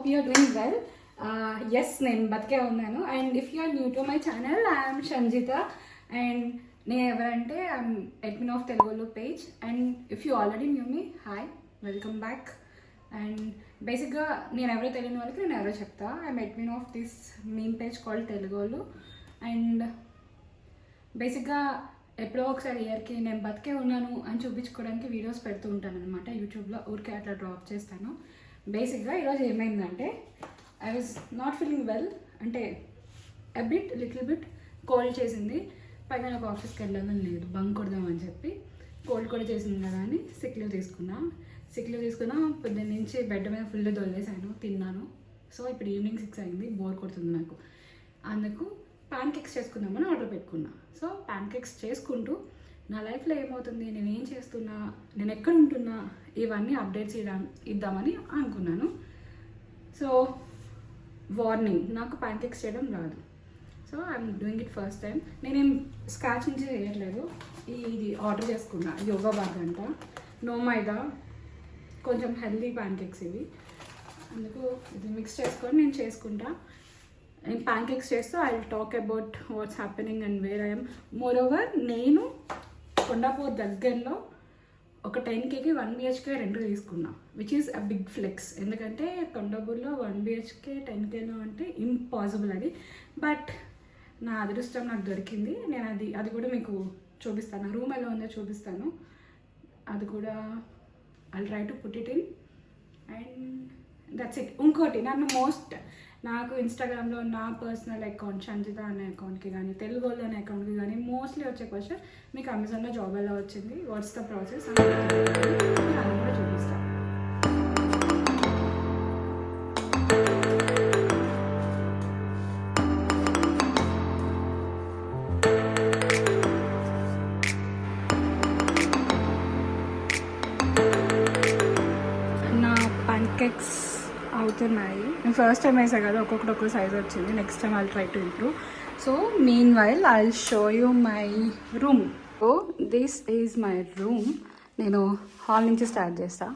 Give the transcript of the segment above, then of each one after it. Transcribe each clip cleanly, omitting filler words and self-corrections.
hope you are doing well. Yes, నేను బతికే ఉన్నాను. And if you are new to my channel, I am Shanjita. And నేను ఎవరంటే I'm admin of Telugu page. And if you already knew me, hi, welcome back. And బేసిక్గా నేను ఎవరో తెలియని వాళ్ళకి నేను ఎవరో చెప్తా. I'm admin of this meme page called Telugu. And బేసిక్గా ఎప్పుడో ఒకసారి ఇయర్కి నేను బతికే ఉన్నాను అని చూపించుకోవడానికి వీడియోస్ పెడుతూ ఉంటాను అనమాట యూట్యూబ్లో. ఊరికే అట్లా డ్రాప్ చేస్తాను. బేసిక్గా ఈరోజు ఏమైందంటే I was not feeling well, అంటే లిటిల్ బిట్ కోల్డ్ చేసింది. పైగా నాకు ఆఫీస్కి వెళ్ళాలని లేదు, బంక్ కొడదామని చెప్పి. కోల్డ్ కూడా చేసింది కదా అని సిక్ లీవ్ తీసుకున్నా. పొద్దున్న నుంచి బెడ్ మీద ఫుల్ దొల్లేసాను, తిన్నాను. సో ఇప్పుడు ఈవినింగ్ 6 అయింది, బోర్ కొడుతుంది నాకు. అందుకు ప్యాన్ కేక్స్ చేసుకుందామని ఆర్డర్ పెట్టుకున్నా. సో ప్యాన్ కేక్స్ చేసుకుంటూ నా లైఫ్లో ఏమవుతుంది, నేను ఏం చేస్తున్నా, నేను ఎక్కడ ఉంటున్నా, ఇవన్నీ అప్డేట్స్ ఇద్దామని అనుకున్నాను. సో వార్నింగ్, నాకు ప్యాన్ కేక్స్ చేయడం రాదు. So I'm doing it first time. నేనేం స్క్రాచ్ నుంచి చేయట్లేదు. ఇది ఆర్డర్ చేసుకున్నా, యోగా బాగ్ అంట, నో మైదా, కొంచెం హెల్దీ ప్యాన్ కేక్స్ ఇవి. అందుకు ఇది మిక్స్ చేసుకొని నేను చేసుకుంటా. నేను ప్యాన్ కేక్స్ చేస్తూ I will talk about what's happening and where I'm. Moreover నేను కొండాపూర్ దగ్గరలో ఒక 10Kకి 1 BHK రెంట్ తీసుకున్నా, which is a big flex. ఎందుకంటే కొండాపూర్లో 1 BHK 10Kలో అంటే ఇంపాసిబుల్ అది. బట్ నా అదృష్టం నాకు దొరికింది. నేను అది కూడా మీకు చూపిస్తాను. రూమ్ ఎలా ఉందో చూపిస్తాను. అది కూడా I try to put it in and that's it. ఇంకోటి, నాకు ఇన్స్టాగ్రామ్లో నా పర్సనల్ అకౌంట్ సంజిత అనే అకౌంట్కి కానీ, తెలుగు వాళ్ళు అనే అకౌంట్కి కానీ మోస్ట్లీ వచ్చే క్వశ్చన్, మీకు అమెజాన్లో జాబ్ ఎలా వచ్చింది, వాట్స్ ద ప్రాసెస్ అని అది కూడా చూపిస్తాను. నా ప్యాన్ కేక్స్ అవుతున్నాయి. నేను ఫస్ట్ టైం వేసా కదా, ఒక్కొక్క సైజ్ వచ్చింది. Next time I try to improve. So mean while I will show you my room. So this is my room. నేను హాల్ నుంచి స్టార్ట్ చేస్తా.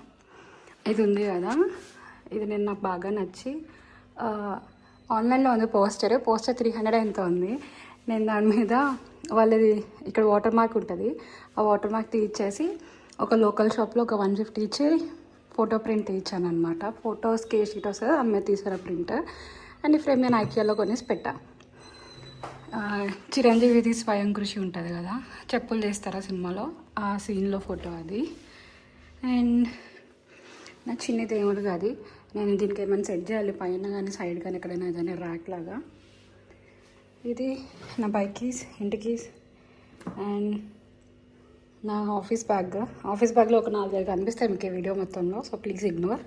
ఇది ఉంది కదా, ఇది నేను నాకు బాగా నచ్చి ఆన్లైన్లో ఉంది పోస్టర్ 300 ఎంత ఉంది. నేను దాని మీద వాళ్ళది ఇక్కడ వాటర్ మార్క్ ఉంటుంది, ఆ వాటర్ మార్క్ తీసేసి ఒక లోకల్ షాప్లో ఒక 150 ఇచ్చి ఫోటో ప్రింట్ ఇచ్చాను అనమాట. ఫొటోస్కి షీట్ వస్తుంది, అమ్మే తీసారు ప్రింట్. అండ్ ఈ ఫ్రేమ్ నేను ఐకియాలో కొనేసి పెట్టా. చిరంజీవిది స్వయం కృషి ఉంటుంది కదా, చెప్పులు చేస్తారా సినిమాలో, ఆ సీన్లో ఫోటో అది. అండ్ నా చిన్న దేవుడు అది. నేను దీనికి ఏమైనా సెట్ చేయాలి పైన కానీ సైడ్ కానీ ఎక్కడైనా ఏదైనా ర్యాక్ లాగా. ఇది నా బైక్ కీస్, ఇంటి కీస్ అండ్ నా ఆఫీస్ బ్యాగ్లో ఒక 4 కనిపిస్తాయి మీకు ఈ వీడియో మొత్తంలో, సో ప్లీజ్ ఇగ్నోర్.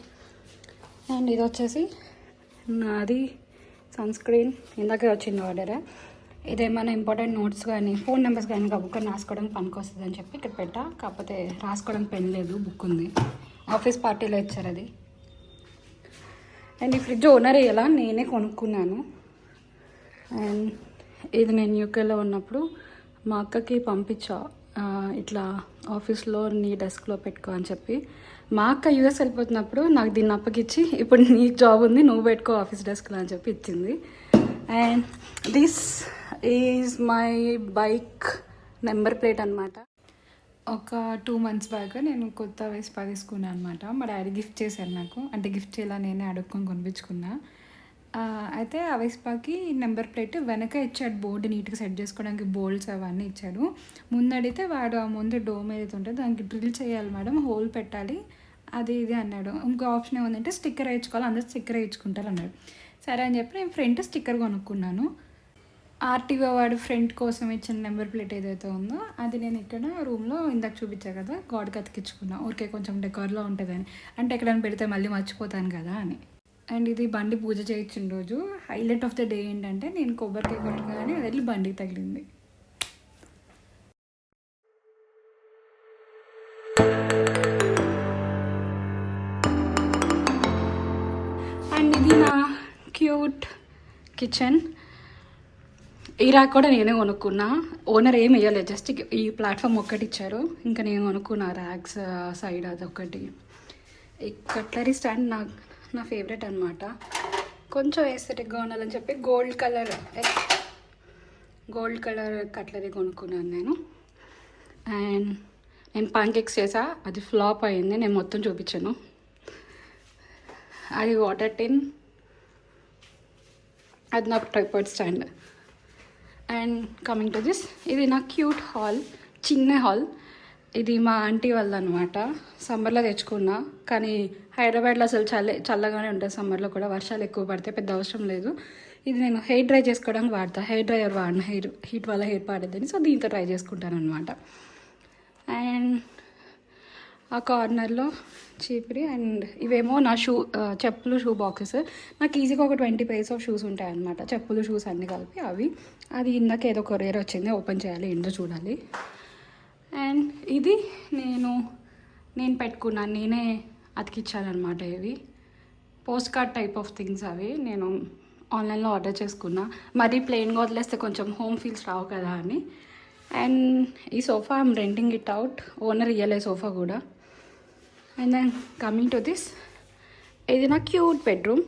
అండ్ ఇది వచ్చేసి నాది సన్ స్క్రీన్, ఇందాకే వచ్చింది ఆర్డర్. ఇదేమైనా ఇంపార్టెంట్ నోట్స్ కానీ ఫోన్ నెంబర్స్ కానీ బుక్ రాసుకోవడానికి పనికి వస్తుంది అని చెప్పి ఇక్కడ పెట్టా. కాకపోతే రాసుకోవడానికి పెన్ లేదు, బుక్ ఉంది. ఆఫీస్ పార్టీలో ఇచ్చారు అది. అండ్ ఈ ఫ్రిడ్జ్ ఓనర్ ఎలా నేనే కొనుక్కున్నాను. అండ్ ఇది నేను యూకేలో ఉన్నప్పుడు మా అక్కకి పంపించా, ఇట్లా ఆఫీస్లో నీ డెస్క్లో పెట్టుకో అని చెప్పి. మా అక్క యూఎస్ వెళ్ళిపోతున్నప్పుడు నాకు దీన్ని అప్పగిచ్చి, ఇప్పుడు నీ జాబ్ ఉంది నువ్వు పెట్టుకో ఆఫీస్ డెస్క్లో అని చెప్పి ఇచ్చింది. And this is my bike number plate అనమాట. ఒక 2 months బ్యాక్ నేను కొత్త వెస్పా తీసుకున్నాను అనమాట. మా డాడీ గిఫ్ట్ చేశారు నాకు, అంటే గిఫ్ట్ చేయాలా నేనే అడుక్కొని కొనిపించుకున్నా. అయితే ఆ వెస్పాకి నెంబర్ ప్లేట్ వెనక ఇచ్చాడు, బోర్డు నీట్గా సెట్ చేసుకోవడానికి బోల్డ్స్ అవన్నీ ఇచ్చాడు. ముందు అడిగితే వాడు ఆ ముందు డోమ్ ఏదైతే ఉంటుందో దానికి డ్రిల్ చేయాలి మేడం, హోల్ పెట్టాలి, అది ఇది అన్నాడు. ఇంకో ఆప్షన్ ఏముందంటే స్టిక్కర్ వేయించుకోవాలి, అందరూ స్టిక్కర్ వేయించుకుంటారు అన్నాడు. సరే అని చెప్పి నేను ఫ్రంట్ స్టిక్కర్ కొనుక్కున్నాను. ఆర్టీఓ వాడు ఫ్రంట్ కోసం ఇచ్చిన నెంబర్ ప్లేట్ ఏదైతే ఉందో అది నేను ఇక్కడ రూమ్లో ఇందాక చూపించా కదా, గాడ్కి అతికించుకున్నా. ఊరికే కొంచెం డెకార్లో ఉంటుందని, అంటే ఎక్కడైనా పెడితే మళ్ళీ మర్చిపోతాను కదా అని. అండ్ ఇది బండి పూజ చేయించిన రోజు హైలైట్ ఆఫ్ ద డే ఏంటంటే, నేను కొబ్బరికాయ కొట్టగానే అది వెళ్ళి బండికి తగిలింది. అండ్ ఇది నా క్యూట్ కిచెన్. ఈ ర్యాక్ కూడా నేనే కొనుక్కున్నా. ఓనర్ ఏం వేయలేదు, జస్ట్ ఈ ప్లాట్ఫామ్ ఒక్కటి ఇచ్చారు. ఇంకా నేను కొనుక్కున్నా ర్యాక్స్ సైడ్ అదొకటి. ఈ కట్లరీ స్టాండ్ నా ఫేవరెట్ అనమాట. కొంచెం ఎస్థెటిక్గా ఉండాలని చెప్పి గోల్డ్ కలర్ కట్లరీ కొనుక్కున్నాను నేను. అండ్ నేను పాన్ కేక్స్ చేసా, అది ఫ్లాప్ అయింది, నేను మొత్తం చూపించాను. అది వాటర్ టిన్, అది నా tripod stand. And coming to this, ఇది నా క్యూట్ హాల్, చిన్న హాల్. ఇది మా ఆంటీ వాళ్ళ అనమాట. సమ్మర్లో తెచ్చుకున్నా, కానీ హైదరాబాద్లో అసలు చల్లగానే ఉంటుంది సమ్మర్లో కూడా, వర్షాలు ఎక్కువ పడితే పెద్ద అవసరం లేదు. ఇది నేను హెయిర్ డ్రై చేసుకోవడానికి వాడతా, హెయిర్ డ్రైయర్ వాడిన, హీట్ వల్ల హెయిర్ పాడేదని, సో దీంతో ట్రై చేసుకుంటాను అనమాట. అండ్ ఆ కార్నర్లో చీపిరి. అండ్ ఇవేమో నా చెప్పులు, షూ బాక్సెస్. నాకు ఈజీగా ఒక 20 pairs ఆఫ్ షూస్ ఉంటాయి అనమాట, చెప్పులు షూస్ అన్నీ కలిపి అవి. అది ఇందాక ఏదో కొరియర్ వచ్చింది, ఓపెన్ చేయాలి, ఏంటో చూడాలి. అండ్ ఇది నేను పెట్టుకున్నాను, నేనే అతికిచ్చానమాట. ఇవి post card type of things. అవి నేను ఆన్లైన్లో ఆర్డర్ చేసుకున్నా, మరీ ప్లెయిన్గా వదిలేస్తే కొంచెం హోమ్ ఫీల్స్ రావు కదా అని. అండ్ ఈ sofa I'm renting it out, owner ఇయ్యలే సోఫా కూడా. And then coming to this, ఇది నా క్యూట్ బెడ్రూమ్.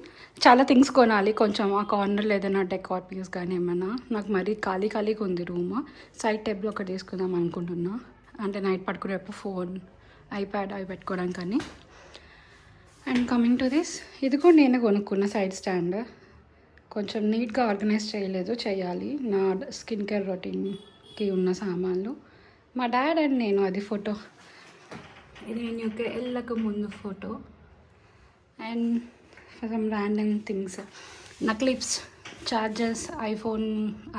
చాలా థింగ్స్ కొనాలి కొంచెం, ఆ కార్నర్లో ఏదైనా డెకార్ పీస్ కానీ ఏమైనా. నాకు మరీ ఖాళీగా ఉంది రూమ్. సైడ్ టేబుల్ ఒకటి తీసుకుందాం అనుకుంటున్నా, అంటే నైట్ పడుకునేటప్పుడు ఫోన్, ఐప్యాడ్ అవి పెట్టుకోవడానికి కానీ. అండ్ కమింగ్ టు దిస్, ఇది కూడా నేనే కొనుక్కున్న సైడ్ స్టాండ్. కొంచెం నీట్గా ఆర్గనైజ్ చేయాలి. నా స్కిన్ కేర్ రొటీన్కి ఉన్న సామాన్లు, మా డాడ్ అండ్ నేను. అది ఫోటో, ఇది నేను యూకే వెళ్ళక ముందు photo. And some random things, నా క్లిప్స్, చార్జర్స్,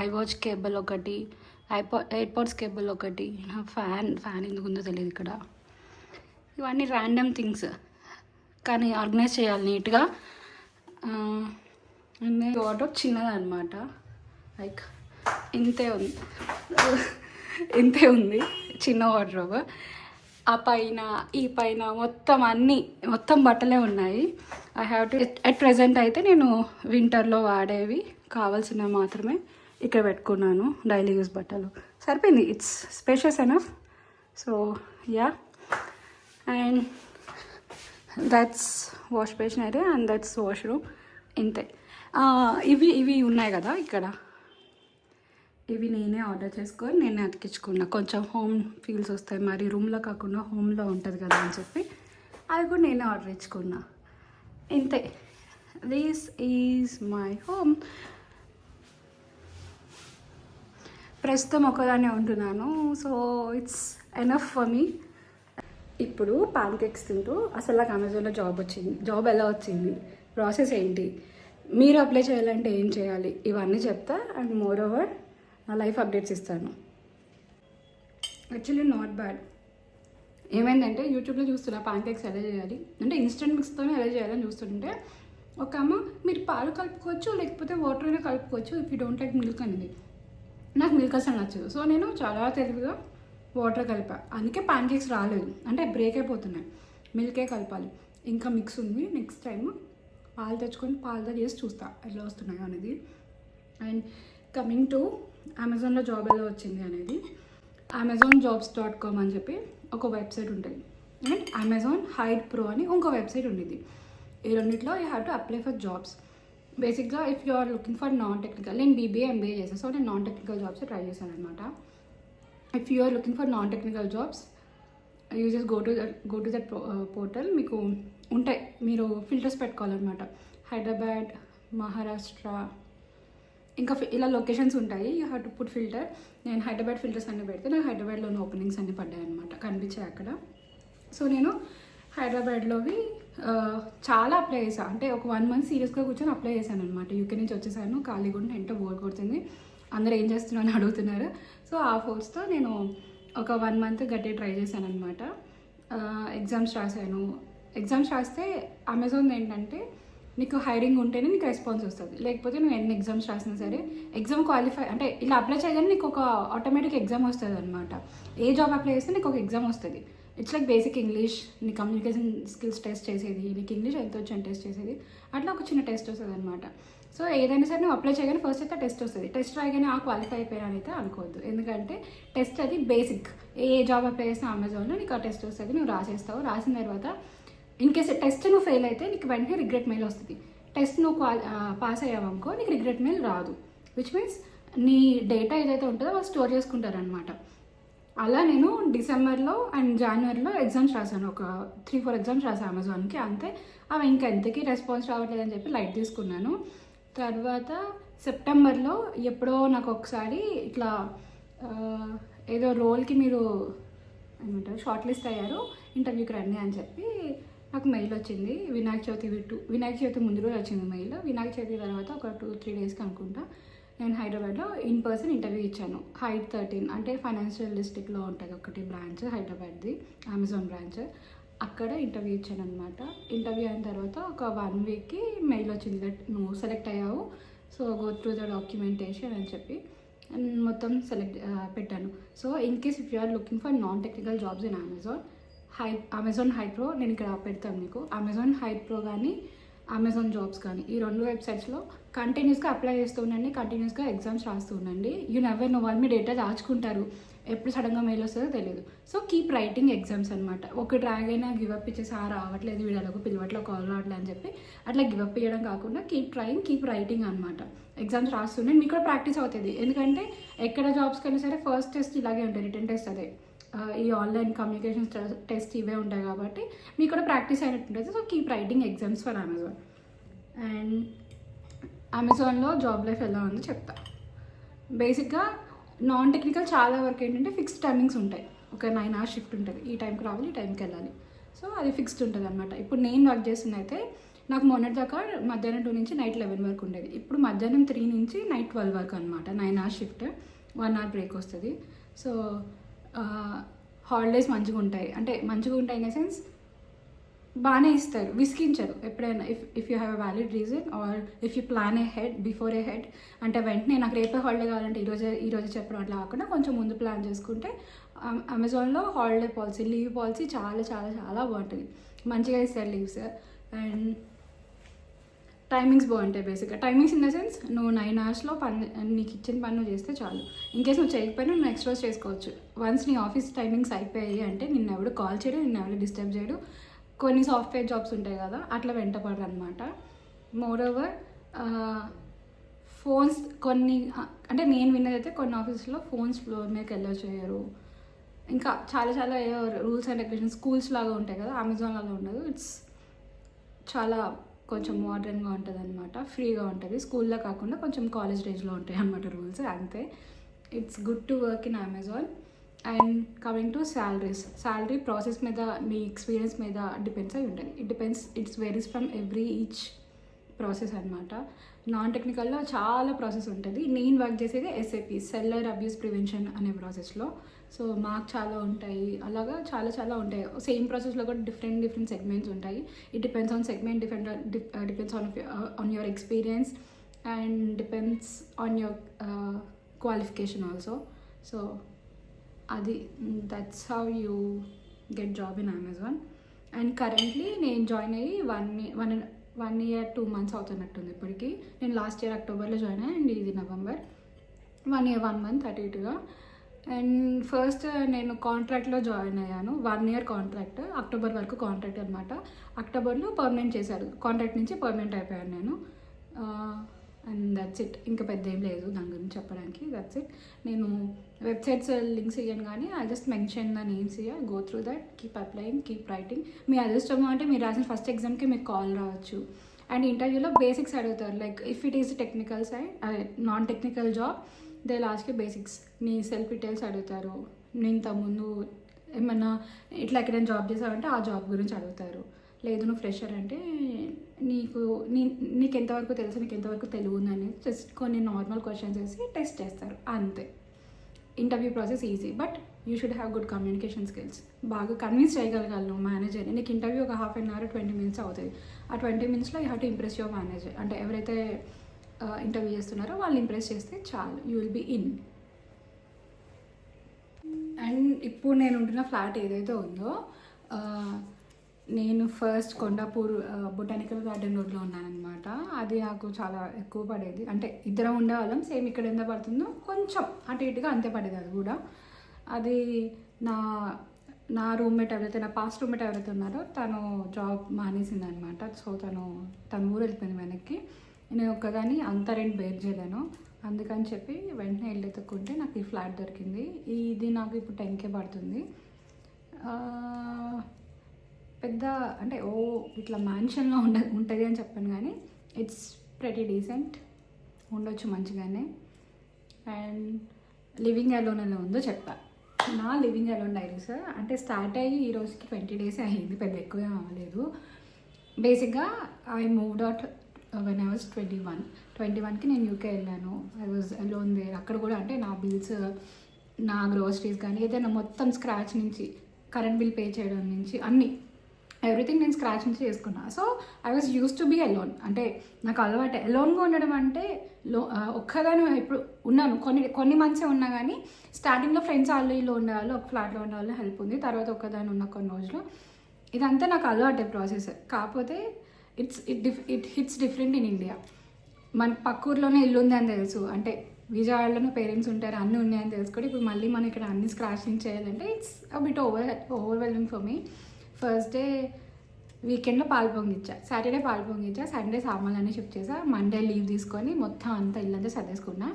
ఐవాచ్ కేబుల్ ఒకటి, ఎయిర్పోర్ట్స్ కేబుల్ ఒకటి, నా ఫ్యాన్ ఎందుకు ఉందో తెలియదు ఇక్కడ. ఇవన్నీ ర్యాండమ్ థింగ్స్, కానీ ఆర్గనైజ్ చేయాలి నీట్గా. అండ్ వార్డ్రోబ్ చిన్నదన్నమాట, లైక్ ఇంతే ఉంది చిన్న వార్డ్రోబ్. ఆ పైన ఈ పైన మొత్తం బట్టలే ఉన్నాయి. I have to at present అయితే నేను వింటర్లో వాడేవి కావాల్సినవి మాత్రమే ఇక్కడ పెట్టుకున్నాను, డైలీ యూస్ బట్టలు సరిపోయింది. It's spacious enough. So yeah, and that's wash basin area and that's washroom. ఇంతే. ఇవి ఉన్నాయి కదా ఇక్కడ, ఇవి నేనే ఆర్డర్ చేసుకొని నేనే అతికించుకున్నా. కొంచెం హోమ్ ఫీల్స్ వస్తాయి, మరి రూమ్లో కాకుండా హోమ్లో ఉంటుంది కదా అని చెప్పి అది కూడా నేనే ఆర్డర్ ఇచ్చుకున్నా. ఇంతే. This is my home. ప్రస్తుతం ఒకదానే ఉంటున్నాను, so it's enough for me. ఇప్పుడు పాన్ కేక్స్ తింటూ అసలు నాకు అమెజాన్లో జాబ్ ఎలా వచ్చింది, ప్రాసెస్ ఏంటి, మీరు అప్లై చేయాలంటే ఏం చేయాలి, ఇవన్నీ చెప్తా. అండ్ మోర్ ఓవర్ నా లైఫ్ అప్డేట్స్ ఇస్తాను. Actually not bad. ఏమైందంటే యూట్యూబ్లో చూస్తున్నా పాన్ కేక్స్ ఎలా చేయాలి, అంటే ఇన్స్టెంట్ మిక్స్తోనే ఎలా చేయాలని చూస్తుంటే ఒక అమ్మ మీరు పాలు కలుపుకోవచ్చు లేకపోతే వాటర్ అయినా కలుపుకోవచ్చు if you don't like milk అనేది. నాకు మిల్క్ అసలు నచ్చదు, సో నేను చాలా తెలివిగా వాటర్ కలిపా, అందుకే పాన్ కేక్స్ రాలేదు, అంటే బ్రేక్ అయిపోతున్నాయి. మిల్కే కలపాలి. ఇంకా మిక్స్ ఉంది, నెక్స్ట్ టైం పాలు తెచ్చుకొని పాలతో చేసి చూస్తా ఎలా వస్తున్నాయో అనేది. అండ్ కమింగ్ టు అమెజాన్లో జాబ్ ఎలా వచ్చింది అనేది, amazonjobs.com అని చెప్పి ఒక వెబ్సైట్ ఉంటుంది, అండ్ అమెజాన్ హైర్ ప్రో అని ఇంకో వెబ్సైట్ ఉండేది. ఈ రెండిట్లో you have to apply for jobs. బేసిక్గా if you are looking for non technical, నేను BBA MBA చేశాను, సో నేను నాన్ టెక్నికల్ జాబ్స్ ట్రై చేశాను అనమాట. If you are looking for non technical jobs you just go to that portal. మీకు ఉంటాయి, మీరు filters పెట్టుకోవాలన్నమాట. హైదరాబాద్, మహారాష్ట్ర, ఇంకా ఇలా లొకేషన్స్ ఉంటాయి. You have to put filter. నేను హైదరాబాద్ ఫిల్టర్స్ అన్నీ పెడితే నాకు హైదరాబాద్లోని ఓపెనింగ్స్ అన్నీ పడ్డాయి అనమాట, కనిపించాయి అక్కడ. సో నేను హైదరాబాద్లోవి చాలా అప్లై చేశాను, అంటే ఒక 1 month సీరియస్గా కూర్చొని అప్లై చేశాను అనమాట. యూకే నుంచి వచ్చేసాను, ఖాళీగా ఉంటే ఎంతో బోర్ కొడుతుంది, అందరూ ఏం చేస్తున్నారని అడుగుతున్నారు. సో ఆ ఫోర్స్తో నేను ఒక 1 month గట్టిగా ట్రై చేశాను అనమాట. ఎగ్జామ్స్ రాశాను. ఎగ్జామ్స్ రాస్తే అమెజాన్ ఏంటంటే నీకు హైరింగ్ ఉంటేనే నీకు రెస్పాన్స్ వస్తుంది, లేకపోతే నువ్వు ఎన్ని ఎగ్జామ్స్ రాసినా సరే ఎగ్జామ్ క్వాలిఫై అంటే ఇలా అప్లై చేయగానే నీకు ఒక ఆటోమేటిక్ ఎగ్జామ్ వస్తుంది అనమాట. ఏ జాబ్ అప్లై చేస్తే నీకు ఒక ఎగ్జామ్ వస్తుంది. ఇట్స్ లైక్ బేసిక్ ఇంగ్లీష్, నీ కమ్యూనికేషన్ స్కిల్స్ టెస్ట్ చేసేది, నీకు ఇంగ్లీష్ ఎంత వచ్చి అని టెస్ట్ చేసేది, అట్లా ఒక చిన్న టెస్ట్ వస్తుంది అనమాట. సో ఏదైనా సరే నువ్వు అప్లై చేయగానే ఫస్ట్ అయితే టెస్ట్ వస్తుంది. టెస్ట్ రాయగానే క్వాలిఫై అయిపోయాను అయితే అనుకోవద్దు, ఎందుకంటే టెస్ట్ అది బేసిక్. ఏ జాబ్ అప్లై చేసినా అమెజాన్లో నీకు ఆ టెస్ట్ వస్తుంది, నువ్వు రాసేస్తావు. రాసిన తర్వాత ఇన్ కేస్ టెస్ట్ నువ్వు ఫెయిల్ అయితే నీకు వెంటనే రిగ్రెట్ మెయిల్ వస్తుంది. టెస్ట్ నువ్వు పాస్ అయ్యావనుకో నీకు రిగ్రెట్ మెయిల్ రాదు. విచ్ మీన్స్ నీ డేటా ఏదైతే ఉంటుందో వాళ్ళు స్టోర్ చేసుకుంటారనమాట. అలా నేను డిసెంబర్లో అండ్ జనవరిలో ఎగ్జామ్స్ రాశాను, ఒక 3-4 ఎగ్జామ్స్ రాశాను అమెజాన్కి, అంతే. అవి ఇంకా ఎంతకీ రెస్పాన్స్ రావట్లేదని చెప్పి లైట్ తీసుకున్నాను. తర్వాత సెప్టెంబర్లో ఎప్పుడో నాకు ఒకసారి ఇట్లా ఏదో రోల్కి మీరు ఏమంటారు షార్ట్ లిస్ట్ అయ్యారు, ఇంటర్వ్యూకి రండి అని చెప్పి నాకు మెయిల్ వచ్చింది. వినాయక చవితి ముందు రోజు వచ్చింది మెయిల్. వినాయక చవితి తర్వాత ఒక 2-3 డేస్కి అనుకుంటా నేను హైదరాబాద్లో ఇన్ పర్సన్ ఇంటర్వ్యూ ఇచ్చాను. హైట్ 13 అంటే ఫైనాన్షియల్ డిస్ట్రిక్ట్లో ఉంటుంది ఒకటి బ్రాంచ్ హైదరాబాద్ది, అమెజాన్ బ్రాంచ్. అక్కడ ఇంటర్వ్యూ ఇచ్చాను అనమాట. ఇంటర్వ్యూ అయిన తర్వాత ఒక 1 వీక్కి మెయిల్ వచ్చింది దట్ నువ్వు సెలెక్ట్ అయ్యావు, so go through the documentation అని చెప్పి మొత్తం పెట్టాను. So in case if you are looking for non technical jobs in Amazon హైప్రో, నేను ఇక్కడ పెడతాను మీకు. అమెజాన్ హైప్రో కానీ అమెజాన్ జాబ్స్ కానీ ఈ 2 వెబ్సైట్స్లో కంటిన్యూస్గా అప్లై చేస్తూ ఉండండి, కంటిన్యూస్గా ఎగ్జామ్స్ రాస్తూ ఉండండి. యూ నెవర్ నో, వాళ్ళు మీ డేటా దాచుకుంటారు, ఎప్పుడు సడన్గా మెయిల్ వస్తుందో తెలియదు. సో కీప్ రైటింగ్ ఎగ్జామ్స్ అనమాట. ఒక డ్రాగ్ అయినా గివప్ ఇచ్చేసి రావట్లేదు వీడియోలకు పిలవట్లో కాల్ రావట్లేదు అని చెప్పి అట్లా గివప్ ఇవ్వడం కాకుండా కీప్ ట్రయింగ్, కీప్ రైటింగ్ అనమాట. ఎగ్జామ్స్ రాస్తుండే మీకు కూడా ప్రాక్టీస్ అవుతుంది. ఎందుకంటే ఎక్కడ జాబ్స్ కన్నా సరే ఫస్ట్ టెస్ట్ ఇలాగే ఉంటుంది, రిటర్న్ టెస్ట్ అదే, ఈ ఆన్లైన్ కమ్యూనికేషన్ టెస్ట్ ఇవే ఉంటాయి కాబట్టి మీకు కూడా ప్రాక్టీస్ అయినట్టు ఉంటుంది. So keep writing exams for Amazon. And అమెజాన్లో జాబ్ లైఫ్ ఎలా ఉందో చెప్తా. బేసిక్గా నాన్ టెక్నికల్ చాలా వరకు ఏంటంటే ఫిక్స్డ్ టైమింగ్స్ ఉంటాయి. ఒక 9 hours షిఫ్ట్ ఉంటుంది, ఈ టైంకి రావాలి ఈ టైంకి వెళ్ళాలి. సో అది ఫిక్స్డ్ ఉంటుంది అనమాట. ఇప్పుడు నేను వర్క్ చేస్తున్న అయితే నాకు మొన్నటి దాకా మధ్యాహ్నం 2 నుంచి నైట్ 11 వరకు ఉండేది. ఇప్పుడు మధ్యాహ్నం 3 నుంచి నైట్ 12 వరకు అనమాట. 9 hours షిఫ్ట్, 1 hour బ్రేక్ వస్తుంది. సో హాలిడేస్ మంచిగా ఉంటాయి, అంటే మంచిగా ఉంటాయి ఇన్ ద సెన్స్ బాగానే ఇస్తారు, విసిగించరు ఎప్పుడైనా. If you have a valid reason or if you plan ahead before ahead, అంటే వెంటనే నాకు రేపే హాలిడే కావాలంటే ఈరోజే చెప్పడం అట్లా కాకుండా కొంచెం ముందు ప్లాన్ చేసుకుంటే అమెజాన్లో హాలిడే పాలసీ, లీవ్ పాలసీ చాలా చాలా చాలా బాగుంటుంది, మంచిగా ఇస్తారు లీవ్స్. అండ్ టైమింగ్స్ బాగుంటాయి. బేసిక్గా టైమింగ్స్ ఇన్ ద సెన్స్ నువ్వు 9 hours పని నీకు ఇచ్చిన పని నువ్వు చేస్తే చాలు. ఇన్కేస్ నువ్వు చేయకపోయినా నువ్వు నెక్స్ట్ రోజు చేసుకోవచ్చు. వన్స్ నీ ఆఫీస్ టైమింగ్స్ అయిపోయాయి అంటే నిన్ను ఎవడు కాల్ చేయడు, నిన్ను ఎవరు డిస్టర్బ్ చేయడు. కొన్ని సాఫ్ట్వేర్ జాబ్స్ ఉంటాయి కదా అట్లా వెంటపడరు అనమాట. మోర్ ఓవర్ ఫోన్స్ కొన్ని, అంటే నేను విన్నదైతే కొన్ని ఆఫీసులో ఫోన్స్ ఫ్లోర్ మీదకి వెళ్ళ చేయరు. ఇంకా చాలా చాలా రూల్స్ అండ్ రెగ్యులేషన్స్ స్కూల్స్ లాగా ఉంటాయి కదా, అమెజాన్ లాగా ఉండదు. ఇట్స్ చాలా కొంచెం మోడర్న్గా ఉంటుంది అనమాట, ఫ్రీగా ఉంటుంది. స్కూల్లో కాకుండా కొంచెం కాలేజ్ రేంజ్లో ఉంటాయి అనమాట రూల్స్, అంతే. It's good to work in Amazon. And coming to salary process మీద మీ ఎక్స్పీరియన్స్ మీద డిపెండ్స్ అయి ఉంటుంది. It's varies from each process అనమాట. నాన్ టెక్నికల్లో చాలా ప్రాసెస్ ఉంటుంది. నేను వర్క్ చేసేది SAP సెల్లర్ అబ్యూస్ ప్రివెన్షన్ అనే ప్రాసెస్లో. సో మాకు చాలా ఉంటాయి, అలాగా చాలా చాలా ఉంటాయి. సేమ్ ప్రాసెస్లో కూడా డిఫరెంట్ సెగ్మెంట్స్ ఉంటాయి. It depends on segment, depends on your experience and depends on your qualification also. So అది that's how you get job in Amazon. And currently నేను జాయిన్ అయ్యి 1 year 2 months అవుతున్నట్టుంది ఇప్పటికి. నేను లాస్ట్ ఇయర్ అక్టోబర్లో join అయ్యాను and ఇది November. 1 year 1 month అటు ఇటుగా. అండ్ ఫస్ట్ నేను కాంట్రాక్ట్లో జాయిన్ అయ్యాను, 1 year కాంట్రాక్ట్, అక్టోబర్ వరకు కాంట్రాక్ట్ అనమాట. అక్టోబర్లో పర్మనెంట్ చేశారు, కాంట్రాక్ట్ నుంచి పర్మనెంట్ అయిపోయాను నేను. అండ్ దట్స్ ఇట్, ఇంకా పెద్ద ఏం లేదు దాని గురించి చెప్పడానికి. That's it. నేను వెబ్సైట్స్ లింక్స్ ఇవ్వను కానీ I just mention the names here, go through that, keep applying, keep writing. మీ అదృష్టం అంటే మీరు రాసిన ఫస్ట్ ఎగ్జామ్కి మీకు కాల్ రావచ్చు. అండ్ ఇంటర్వ్యూలో బేసిక్స్ అడుగుతారు, like if it is technical side, non technical job, they లాస్ట్కి బేసిక్స్, నీ సెల్ఫ్ డీటెయిల్స్ అడుగుతారు. నేను ఇంతకుముందు ఏమన్నా ఇట్లా ఎక్కడైనా జాబ్ చేసావంటే ఆ జాబ్ గురించి అడుగుతారు. లేదు నువ్వు ఫ్రెషర్ అంటే నీకు ఎంతవరకు తెలుసు, నీకు ఎంతవరకు తెలుగు ఉందని జస్ట్ కొన్ని నార్మల్ క్వశ్చన్స్ వేసి టెస్ట్ చేస్తారు, అంతే. Interview process easy, but you should have good communication skills. బాగా కన్విన్స్ చేయగలగాలి మేనేజర్ని. నీకు ఇంటర్వ్యూ ఒక 1/2 hour 20 minutes అవుతుంది. ఆ 20 minutesలో you have to impress your manager. అంటే ఎవరైతే ఇంటర్వ్యూ చేస్తున్నారో వాళ్ళు ఇంప్రెస్ చేస్తే చాలు, you will be in. And ఇప్పుడు నేను ఉంటున్న ఫ్లాట్ ఏదైతే ఉందో, నేను ఫస్ట్ కొండాపూర్ బొటానికల్ గార్డెన్ రోడ్లో ఉన్నానమాట. అది నాకు చాలా ఎక్కువ పడేది, అంటే ఇద్దరం ఉండేవాళ్ళం. సేమ్ ఇక్కడ ఎంత పడుతుందో కొంచెం అటు ఇటుగా అంతే పడేది. అది కూడా అది నా నా రూమ్మేట్ ఎవరైతే, నా పాస్ట్ రూమ్మేట్ ఎవరైతే ఉన్నారో తను జాబ్ మానేసింది అనమాట. సో తన ఊరు వెళ్ళిపోయింది వెనక్కి. నేను ఒక్కదాన్ని అంత రెంట్ బేర్ చేయలేను, అందుకని చెప్పి వెంటనే వెళ్ళి ఎత్తుక్కుంటే నాకు ఈ ఫ్లాట్ దొరికింది. ఇది నాకు ఇప్పుడు 10K పడుతుంది. పెద్ద అంటే ఇట్లా మ్యాన్షన్లో ఉంటుంది అని చెప్పాను, కానీ ఇట్స్ ప్రెటీ డీసెంట్, ఉండొచ్చు మంచిగానే. అండ్ లివింగ్ అలోన్ ఎలా ఉందో చెప్పా. నా లివింగ్ అలోన్ డైరీస్ అంటే స్టార్ట్ అయ్యి ఈ రోజుకి 20 days అయ్యింది, పెద్ద ఎక్కువ అవ్వలేదు. బేసిక్గా I moved out when I was 21కి నేను యూకే వెళ్ళాను. I was alone there. అక్కడ కూడా అంటే నా బిల్స్, నా గ్రోసరీస్ కానీ ఏదైనా మొత్తం స్క్రాచ్ నుంచి, కరెంట్ బిల్ పే చేయడం నుంచి అన్నీ ఎవ్రీథింగ్ నేను స్క్రాచ్ నుంచి చేసుకున్నా. So I was used to be alone. అంటే నాకు అలవాటు అలోన్గా ఉండడం అంటే ఒక్కదాని ఇప్పుడు ఉన్నాను, కొన్ని మంత్సే ఉన్నా, కానీ స్టార్టింగ్లో ఫ్రెండ్స్ వాళ్ళు వీళ్ళు ఉండేవాళ్ళు, ఒక ఫ్లాట్లో ఉండేవాళ్ళు, హెల్ప్ ఉంది. తర్వాత ఒక్కదాని ఉన్న కొన్ని రోజులు ఇదంతా నాకు అలవాటే ప్రాసెస్. కాకపోతే it hits different in India. మన పక్క ఊర్లోనే ఇల్లు ఉంది అని తెలుసు, అంటే విజయవాడలోనే పేరెంట్స్ ఉంటారు, అన్నీ ఉన్నాయని తెలుసుకోండి. ఇప్పుడు మళ్ళీ మనం ఇక్కడ అన్ని స్క్రాచ్ నుంచి చేయాలంటే it's a bit overwhelming for me. First day వీకెండ్లో పాలు పొంగిచ్చా, సాటర్డే పాలు పొంగిచ్చా, సండే సామాన్లన్నీ షిఫ్ట్ చేసా, మండే లీవ్ తీసుకొని మొత్తం అంతా ఇల్లంతా సర్దేసుకున్నా.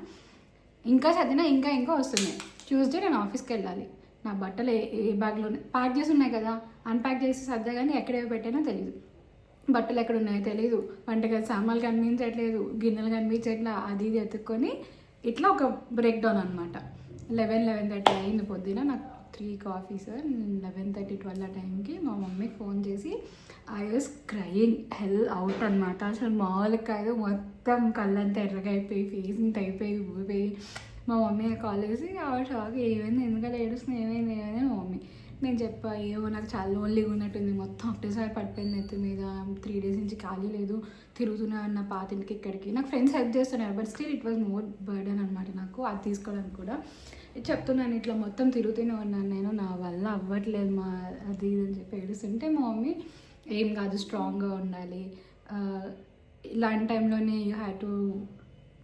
ఇంకా సర్దినా ఇంకా వస్తున్నాయి. ట్యూస్డే నేను ఆఫీస్కి వెళ్ళాలి. నా బట్టలు ఏ బ్యాగ్లో ప్యాక్ చేసి ఉన్నాయి కదా, అన్ప్యాక్ చేసి సర్దా, కానీ ఎక్కడేవి పెట్టానో తెలియదు, బట్టలు ఎక్కడ ఉన్నాయో తెలియదు, వంటగది సామాన్లు కనిపించట్లేదు, గిన్నెలు కనిపించట్లా, అది ఇది ఎత్తుక్కొని ఇట్లా ఒక బ్రేక్ డౌన్ అనమాట. 11-11:30 అయింది పొద్దున. నాకు 3 కాఫీస్. 11:30-12 ఆ టైంకి మా మమ్మీకి ఫోన్ చేసి I was crying hell out అనమాట. అసలు మామూలుగా కాదు, మొత్తం కళ్ళంతా ఎర్రగా అయిపోయి, ఫేస్ ఇంత అయిపోయి ఊరిపోయి మా మమ్మీ కాల్ చేసి ఆవిడ షాక్, ఏమైంది, ఎందుకలా ఏడుస్తుంది, ఏమైంది మా మమ్మీ. నేను చెప్పా, ఏమో నాకు చాలా లోన్లీగా ఉన్నట్టుంది, మొత్తం ఒకటేసారి పడిపోయింది నెత్తి మీద, 3 days నుంచి ఖాళీ లేదు, తిరుగుతున్నా అన్న పాతింటికి ఇక్కడికి. నాకు ఫ్రెండ్స్ హెల్ప్ చేస్తున్నారు, but still it was more burden అనమాట నాకు అది తీసుకోవడానికి కూడా. చెప్తున్నాను, ఇట్లా మొత్తం తిరుగుతూనే ఉన్నాను నేను, నా వల్ల అవ్వట్లేదు మా అది ఇది అని చెప్పి ఏడుస్తుంటే మా మమ్మీ, ఏం కాదు, స్ట్రాంగ్గా ఉండాలి, ఇలాంటి టైంలోనే you have to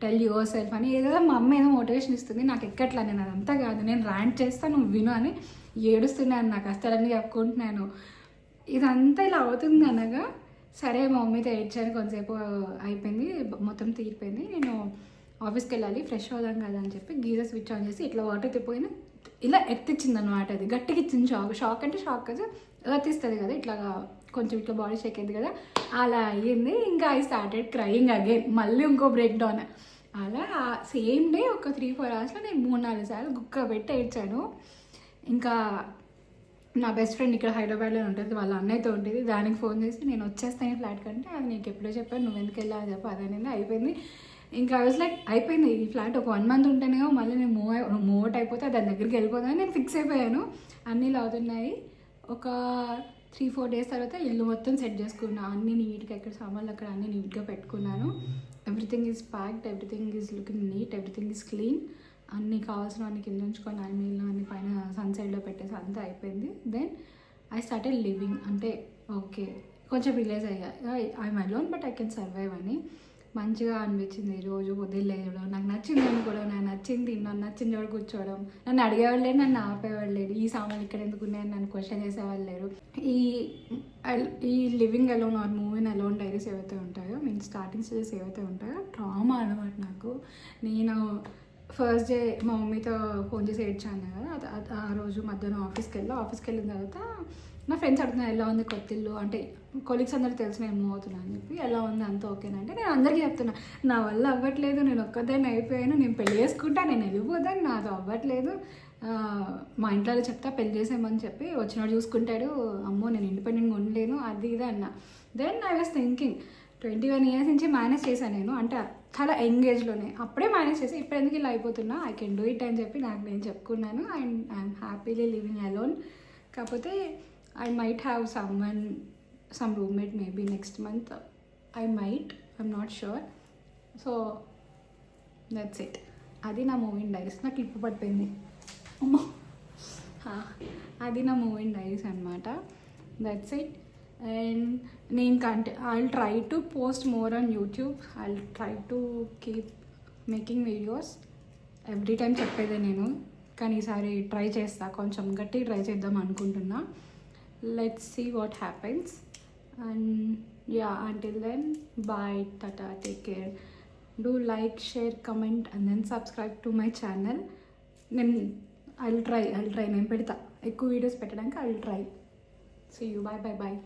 tell your self అని ఏదో మా అమ్మ ఏదో మోటివేషన్ ఇస్తుంది. నాకు ఎక్కట్లా, నేను అదంతా కాదు, నేను ర్యాంట్ చేస్తాను, నువ్వు విను అని ఏడుస్తున్నాను, నా కష్టాలన్నీ చెప్పుకుంటున్నాను. ఇదంతా ఇలా అవుతుంది అనగా సరే మా మమ్మీతో ఏడ్చాను, కొంతసేపు అయిపోయింది, మొత్తం తీరిపోయింది. నేను ఆఫీస్కి వెళ్ళాలి, ఫ్రెష్ అవుదాం కదా అని చెప్పి గీజర్ స్విచ్ ఆన్ చేసి ఇట్లా వాటర్ తిప్పిపోయినా ఇలా ఎత్తిచ్చింది అనమాట. అది గట్టిగా ఇచ్చింది. షాక్ అంటే షాక్ కదా, ఎత్తిస్తుంది కదా, ఇట్లా కొంచెం ఇట్లా బాడీ షేక్ అయింది కదా, అలా అయ్యింది. ఇంకా ఐ స్టార్టెడ్ క్రయింగ్ అగైన్, మళ్ళీ ఇంకో బ్రేక్ డౌన్. అలా సేమ్ డే ఒక 3-4 hours నేను 3-4 సార్లు గుక్క పెట్టి ఏడ్చాను. ఇంకా నా బెస్ట్ ఫ్రెండ్ ఇక్కడ హైదరాబాద్లో ఉంటుంది, వాళ్ళ అన్నయ్యతో ఉంటుంది, దానికి ఫోన్ చేసి నేను వచ్చేస్తాను ఫ్లాట్ కంటే, అది నీకు ఎప్పుడో చెప్పాను, నువ్వు ఎందుకు వెళ్ళావు చెప్పి అదనేది అయిపోయింది. ఇంకా ఐ వాజ్ లైక్ అయిపోయింది ఈ ఫ్లాట్, ఒక 1 month ఉంటేనేమో మళ్ళీ నేను మూవ్ అవుట్ అయిపోతే దాని దగ్గరికి వెళ్ళిపోతాను, నేను ఫిక్స్ అయిపోయాను. అన్నీ ఇలా అవుతున్నాయి. ఒక 3-4 days తర్వాత ఇల్లు మొత్తం సెట్ చేసుకున్నాను, అన్నీ నీట్గా, ఎక్కడ సామాన్లు అక్కడ అన్నీ నీట్గా పెట్టుకున్నాను. Everything is packed, everything is looking neat, everything is clean. అన్నీ కావాల్సిన అన్ని కింద ఉంచుకొని నీళ్ళు అన్ని పైన సన్సైడ్లో పెట్టేసి అంతా అయిపోయింది. Then I started living. అంటే ఓకే, కొంచెం రిలీజ్ అయ్యా, I'm alone but I can survive అని మంచిగా అనిపించింది. రోజు పొద్దున్న లేవడం, నాకు నచ్చింది అనుకోవడం, నాకు నచ్చింది నన్ను నచ్చిన చోట కూర్చోవడం, నన్ను అడిగేవాళ్ళు లేరు, నన్ను ఆపేవాళ్ళు లేరు, ఈ సామాన్లు ఇక్కడ ఎందుకు ఉన్నాయని నన్ను క్వశ్చన్ చేసేవాళ్ళు లేరు. ఈ living alone or moving alone diaries ఏవైతే ఉంటాయో, మీన్ స్టార్టింగ్ స్టేజెస్ ఏవైతే ఉంటాయో, ట్రామా అనమాట నాకు. నేను ఫస్ట్ డే మా మమ్మీతో ఫోన్ చేసి ఏడ్చాను కదా, ఆ రోజు మధ్యాహ్నం ఆఫీస్కి వెళ్ళిన తర్వాత నా ఫ్రెండ్స్ అడుగుతున్నారు ఎలా ఉంది కొత్త ఇల్లు, అంటే కొలీగ్స్ అందరూ తెలిసి నేను మూవ్ అవుతున్నాను అని చెప్పి, ఎలా ఉంది అంతా ఓకేనా అంటే, నేను అందరికీ చెప్తున్నా నా వల్ల అవ్వట్లేదు, నేను ఒక్కదాన్ని అయిపోయాను, నేను పెళ్లి చేసుకుంటా, నేను వెళ్ళిపోతాను, నాతో అవ్వట్లేదు, మా ఇంట్లో చెప్తా పెళ్లి చేసామని చెప్పి వచ్చినాడు చూసుకుంటాడు, అమ్మో నేను ఇండిపెండెంట్గా ఉండలేను, అది ఇది అన్న. Then I was thinking 21 years నుంచి మేనేజ్ చేశాను నేను, అంటే చాలా ఎంగేజ్లోనే, అప్పుడే మేనేజ్ చేసి ఇప్పుడు ఎందుకు ఇలా అయిపోతున్నా, ఐ కెన్ డూ ఇట్ అని చెప్పి నాకు నేను చెప్పుకున్నాను. And I'm happily living alone. కాకపోతే I might have some roommate maybe next month, I'm not sure. So that's it. అది నా మూవింగ్ డైరీస్. నా క్లిప్ పడిపోయింది, అమ్మో. అది నా మూవింగ్ డైరీస్ అనమాట. That's it. అండ్ నేను I'll try to post more on YouTube. I'll try to keep making videos. Every time చెప్పేదే నేను, కానీ ఈసారి ట్రై చేస్తా, కొంచెం గట్టిగా ట్రై చేద్దాం అనుకుంటున్నా. Let's see what happens. And yeah, until then bye, tata, take care. Do like, share, comment and then subscribe to my channel. నేను ఐ విల్ ట్రై నేను పెడతా ఎక్కువ వీడియోస్ పెట్టడానికి. I will try. See you. Bye bye bye.